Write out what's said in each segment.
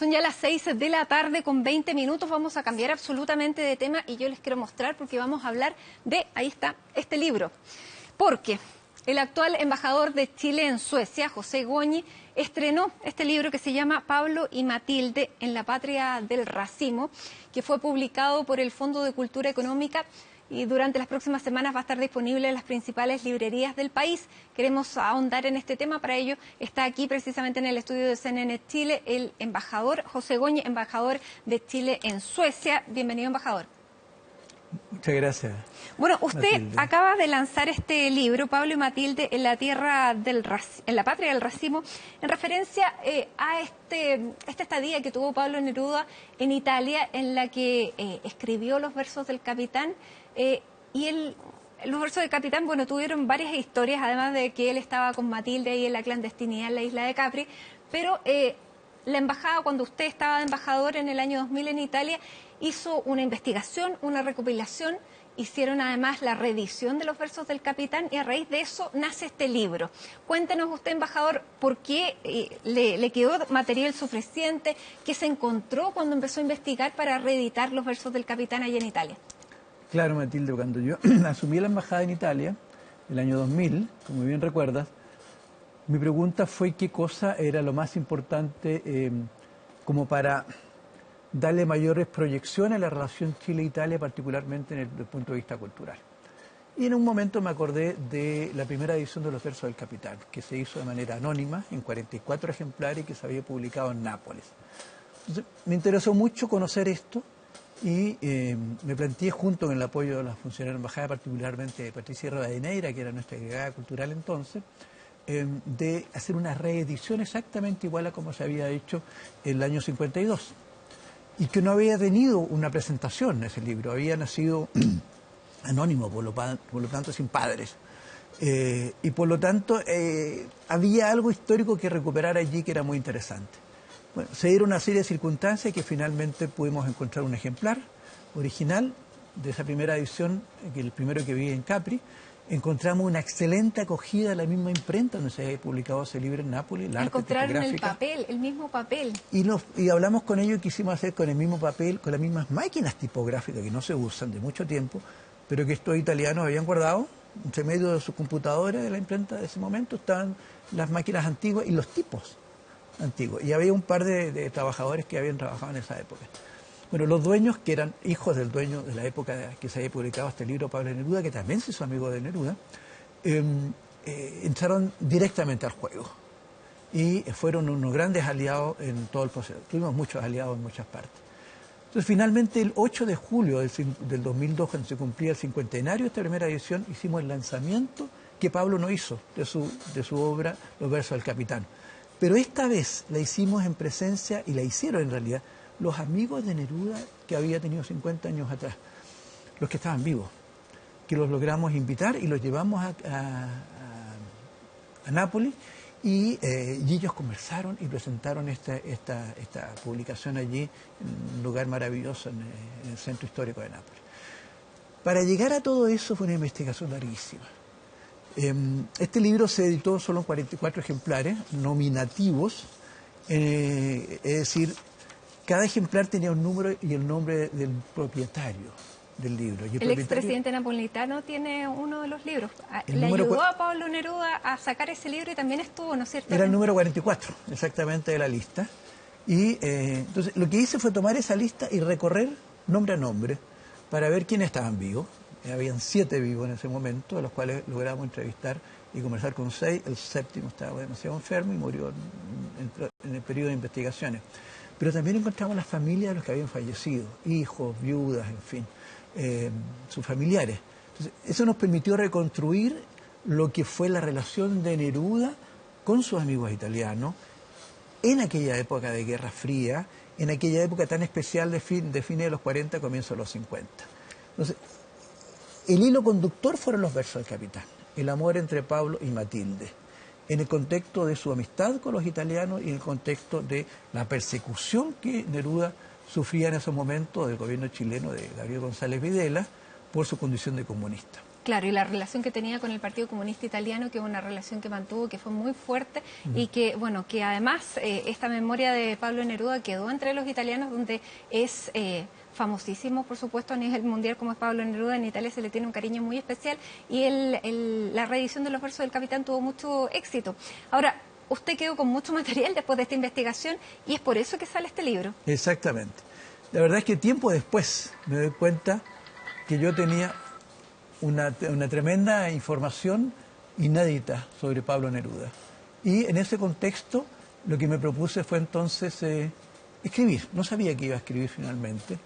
Son ya las 6 de la tarde con 20 minutos. Vamos a cambiar absolutamente de tema y yo les quiero mostrar porque vamos a hablar de, ahí está, este libro. Porque el actual embajador de Chile en Suecia, José Goñi, estrenó este libro que se llama Pablo y Matilde en la patria del racimo, que fue publicado por el Fondo de Cultura Económica y durante las próximas semanas va a estar disponible en las principales librerías del país. Queremos ahondar en este tema, para ello está aquí precisamente en el estudio de CNN Chile el embajador José Goñi, embajador de Chile en Suecia. Bienvenido, embajador. Muchas gracias. Bueno, usted Matilde acaba de lanzar este libro, Pablo y Matilde, en la patria del racimo, en referencia a esta estadía que tuvo Pablo Neruda en Italia, en la que escribió los versos del Capitán. Los versos del Capitán, bueno, tuvieron varias historias, además de que él estaba con Matilde ahí en la clandestinidad en la isla de Capri, pero la embajada, cuando usted estaba de embajador en el año 2000 en Italia, hizo una investigación, una recopilación, hicieron además la reedición de los versos del Capitán y a raíz de eso nace este libro. Cuéntenos usted, embajador, por qué le quedó material suficiente, qué se encontró cuando empezó a investigar para reeditar los versos del Capitán allá en Italia. Claro, Matilde, cuando yo asumí la embajada en Italia, el año 2000, como bien recuerdas, mi pregunta fue qué cosa era lo más importante como para darle mayores proyecciones a la relación Chile-Italia, particularmente desde el punto de vista cultural. Y en un momento me acordé de la primera edición de los versos del Capitán, que se hizo de manera anónima, en 44 ejemplares, y que se había publicado en Nápoles. Entonces, me interesó mucho conocer esto y me planteé, junto con el apoyo de la funcionaria de la embajada, particularmente de Patricia Rivadeneira, que era nuestra agregada cultural entonces, de hacer una reedición exactamente igual a como se había hecho en el año 52. Y que no había tenido una presentación en ese libro, había nacido anónimo, por lo tanto sin padres. Y por lo tanto había algo histórico que recuperar allí que era muy interesante. Bueno, se dieron una serie de circunstancias que finalmente pudimos encontrar un ejemplar original de esa primera edición, que el primero que vi en Capri. Encontramos una excelente acogida de la misma imprenta donde se había publicado ese libro en Nápoles, la arte Encontraron tipográfica. el mismo papel. Y hablamos con ellos y quisimos hacer con el mismo papel, con las mismas máquinas tipográficas que no se usan de mucho tiempo, pero que estos italianos habían guardado. Entre medio de sus computadores de la imprenta de ese momento estaban las máquinas antiguas y los tipos antiguos. Y había un par de trabajadores que habían trabajado en esa época. Bueno, los dueños, que eran hijos del dueño de la época que se había publicado este libro, Pablo Neruda, que también se hizo amigo de Neruda, entraron directamente al juego. Y fueron unos grandes aliados en todo el proceso. Tuvimos muchos aliados en muchas partes. Entonces, finalmente, el 8 de julio del 2002, cuando se cumplía el cincuentenario de esta primera edición, hicimos el lanzamiento que Pablo no hizo de su obra, Los versos del Capitán. Pero esta vez la hicimos en presencia, y la hicieron en realidad, los amigos de Neruda que había tenido 50 años atrás, los que estaban vivos, que los logramos invitar y los llevamos a Nápoles y ellos conversaron y presentaron esta publicación allí en un lugar maravilloso en el centro histórico de Nápoles. Para llegar a todo eso fue una investigación larguísima. Este libro se editó solo en 44 ejemplares nominativos, es decir, cada ejemplar tenía un número y el nombre del propietario del libro. Y el expresidente napolitano tiene uno de los libros. Le ayudó a Pablo Neruda a sacar ese libro y también estuvo, ¿no es cierto? Era el número 44, exactamente, de la lista. Y entonces lo que hice fue tomar esa lista y recorrer nombre a nombre para ver quiénes estaban vivos. Habían 7 vivos en ese momento, de los cuales logramos entrevistar y conversar con 6. El 7º estaba demasiado enfermo y murió en el periodo de investigaciones. Pero también encontramos las familias de los que habían fallecido, hijos, viudas, en fin, sus familiares. Entonces, eso nos permitió reconstruir lo que fue la relación de Neruda con sus amigos italianos en aquella época de Guerra Fría, en aquella época tan especial de fines de los 40, comienzos de los 50. Entonces, el hilo conductor fueron los versos del Capitán, el amor entre Pablo y Matilde, en el contexto de su amistad con los italianos y en el contexto de la persecución que Neruda sufría en esos momentos del gobierno chileno de Gabriel González Videla por su condición de comunista. Claro, y la relación que tenía con el Partido Comunista Italiano, que es una relación que mantuvo, que fue muy fuerte y que, bueno, que además esta memoria de Pablo Neruda quedó entre los italianos, donde es famosísimo, por supuesto, a nivel mundial como es Pablo Neruda. En Italia se le tiene un cariño muy especial y la reedición de los versos del Capitán tuvo mucho éxito. Ahora, usted quedó con mucho material después de esta investigación y es por eso que sale este libro. Exactamente. La verdad es que tiempo después me doy cuenta que yo tenía una tremenda información inédita sobre Pablo Neruda. Y en ese contexto lo que me propuse fue entonces escribir. No sabía que iba a escribir finalmente.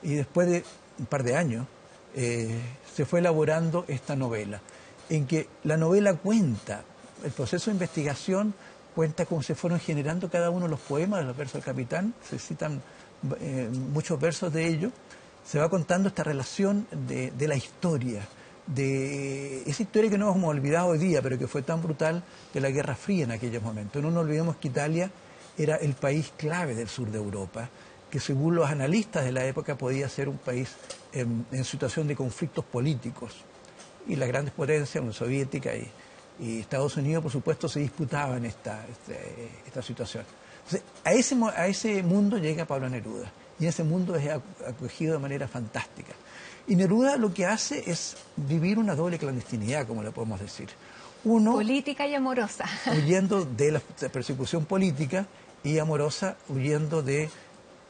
Y después de un par de años se fue elaborando esta novela, en que la novela cuenta, el proceso de investigación cuenta cómo se fueron generando cada uno de los poemas de los versos del Capitán. Se citan muchos versos de ellos. Se va contando esta relación de la historia, de esa historia que no hemos olvidado hoy día, pero que fue tan brutal, de la Guerra Fría en aquellos momentos. No nos olvidemos que Italia era el país clave del sur de Europa, que según los analistas de la época podía ser un país en situación de conflictos políticos. Y las grandes potencias, Unión Soviética y Estados Unidos, por supuesto, se disputaban esta situación. Entonces, a ese mundo llega Pablo Neruda, y ese mundo es acogido de manera fantástica. Y Neruda lo que hace es vivir una doble clandestinidad, como le podemos decir. Uno, política y amorosa. Huyendo de la persecución política, y amorosa huyendo de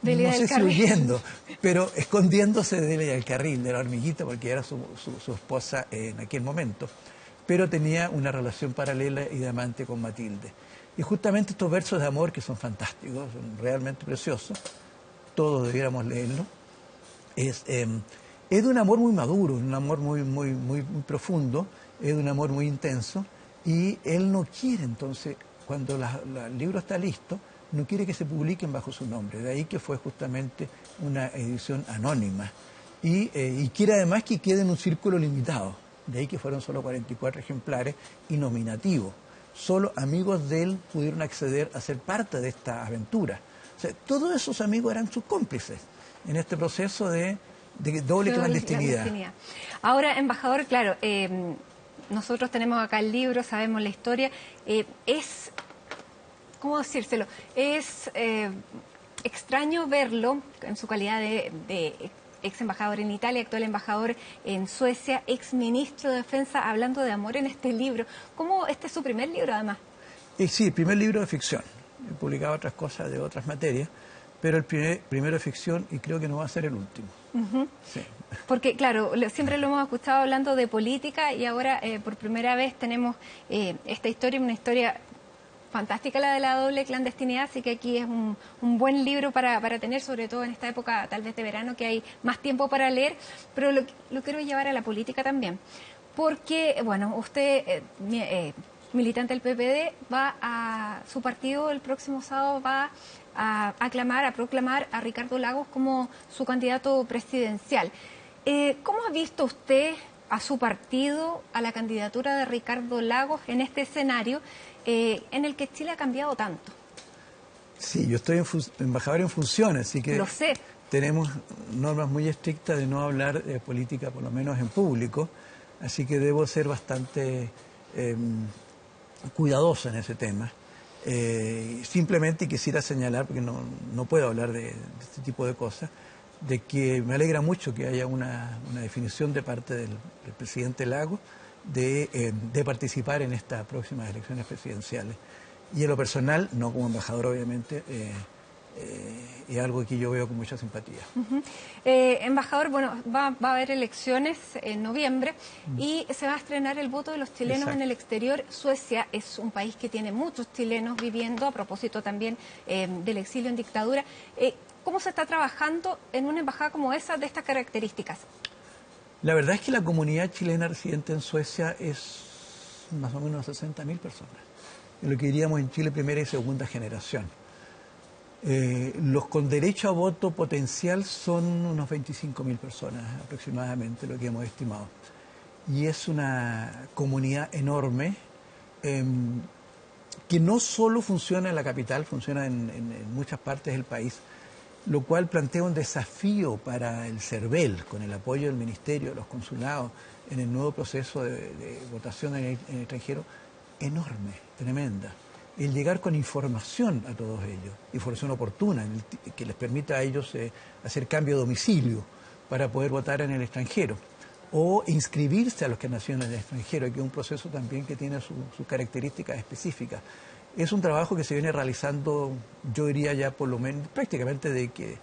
no sé si huyendo, pero escondiéndose de Ley del Carril, de la hormiguita, porque era su esposa en aquel momento. Pero tenía una relación paralela y de amante con Matilde. Y justamente estos versos de amor, que son fantásticos, son realmente preciosos, todos debiéramos leerlo, es de un amor muy maduro, un amor muy profundo, es de un amor muy intenso, y él no quiere entonces, cuando el libro está listo, no quiere que se publiquen bajo su nombre. De ahí que fue justamente una edición anónima. Y quiere además que quede en un círculo limitado. De ahí que fueron solo 44 ejemplares y nominativos. Solo amigos de él pudieron acceder a ser parte de esta aventura. O sea, todos esos amigos eran sus cómplices en este proceso de doble clandestinidad. Ahora, embajador, claro, nosotros tenemos acá el libro, sabemos la historia. ¿Cómo decírselo? Es extraño verlo en su calidad de ex embajador en Italia, actual embajador en Suecia, ex ministro de Defensa, hablando de amor en este libro. ¿Cómo este es su primer libro, además? Sí, el primer libro de ficción. He publicado otras cosas de otras materias, pero el primero de ficción, y creo que no va a ser el último. Sí. Porque, claro, siempre lo hemos escuchado hablando de política y ahora por primera vez tenemos esta historia, una historia fantástica, la de la doble clandestinidad, así que aquí es un buen libro para tener, sobre todo en esta época tal vez de verano, que hay más tiempo para leer, pero lo quiero llevar a la política también, porque, bueno, usted, militante del PPD, va a su partido el próximo sábado, va a proclamar a Ricardo Lagos como su candidato presidencial. ¿Cómo ha visto usted a su partido, a la candidatura de Ricardo Lagos en este escenario en el que Chile ha cambiado tanto? Sí, yo estoy embajador en funciones, así que lo sé. Tenemos normas muy estrictas de no hablar de política, por lo menos en público, así que debo ser bastante cuidadoso en ese tema. Simplemente quisiera señalar, porque no puedo hablar de este tipo de cosas, de que me alegra mucho que haya una definición de parte del presidente Lagos de participar en estas próximas elecciones presidenciales. Y en lo personal, no como embajador obviamente, es algo que yo veo con mucha simpatía. Embajador, bueno, va a haber elecciones en noviembre y se va a estrenar el voto de los chilenos. Exacto. En el exterior. Suecia es un país que tiene muchos chilenos viviendo, a propósito también del exilio en dictadura. ¿Cómo se está trabajando en una embajada como esa, de estas características? La verdad es que la comunidad chilena residente en Suecia es más o menos 60.000 personas, en lo que diríamos en Chile primera y segunda generación. Los con derecho a voto potencial son unos 25.000 personas aproximadamente, lo que hemos estimado. Y es una comunidad enorme que no solo funciona en la capital, funciona en muchas partes del país, lo cual plantea un desafío para el CERVEL, con el apoyo del Ministerio, de los consulados, en el nuevo proceso de votación en el extranjero enorme, tremenda. El llegar con información a todos ellos, información oportuna, que les permita a ellos hacer cambio de domicilio para poder votar en el extranjero, o inscribirse a los que nacieron en el extranjero, que es un proceso también que tiene sus características específicas. Es un trabajo que se viene realizando, yo diría ya por lo menos, prácticamente de que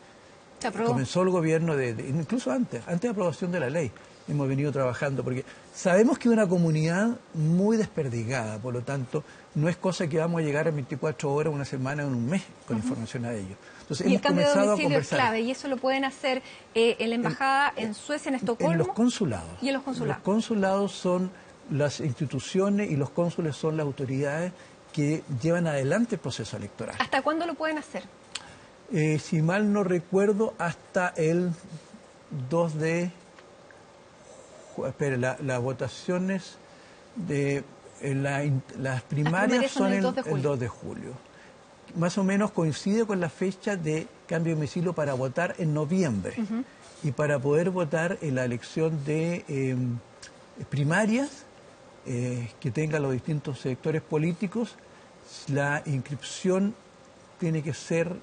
comenzó el gobierno, incluso antes de la aprobación de la ley. Hemos venido trabajando, porque sabemos que es una comunidad muy desperdigada, por lo tanto, no es cosa que vamos a llegar en 24 horas, una semana o en un mes con información a ellos. Entonces, y hemos el cambio de comenzado a domicilio es conversar. clave, y eso lo pueden hacer en la embajada, en Suecia, en Estocolmo. En los consulados. Y en los consulados. Los consulados son las instituciones y los cónsules son las autoridades que llevan adelante el proceso electoral. ¿Hasta cuándo lo pueden hacer? Si mal no recuerdo, hasta el 2 de... Espera, las votaciones de las primarias son el 2 de julio. Más o menos coincide con la fecha de cambio de domicilio para votar en noviembre. Y para poder votar en la elección de primarias que tengan los distintos sectores políticos, la inscripción tiene que ser,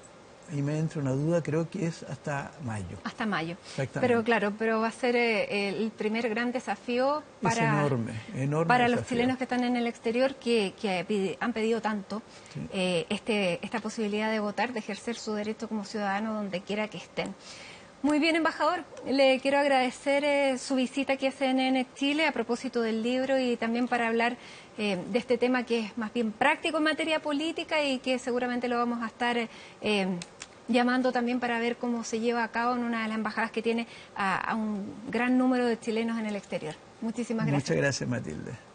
ahí me entra una duda, creo que es hasta mayo. Hasta mayo. Exactamente. Pero claro, va a ser el primer gran desafío es enorme para desafío. Los chilenos que están en el exterior, que han pedido tanto Sí. esta posibilidad de votar, de ejercer su derecho como ciudadano donde quiera que estén. Muy bien, embajador. Le quiero agradecer su visita aquí a CNN Chile a propósito del libro y también para hablar de este tema que es más bien práctico en materia política y que seguramente lo vamos a estar llamando también para ver cómo se lleva a cabo en una de las embajadas que tiene a un gran número de chilenos en el exterior. Muchísimas gracias. Muchas gracias, Matilde.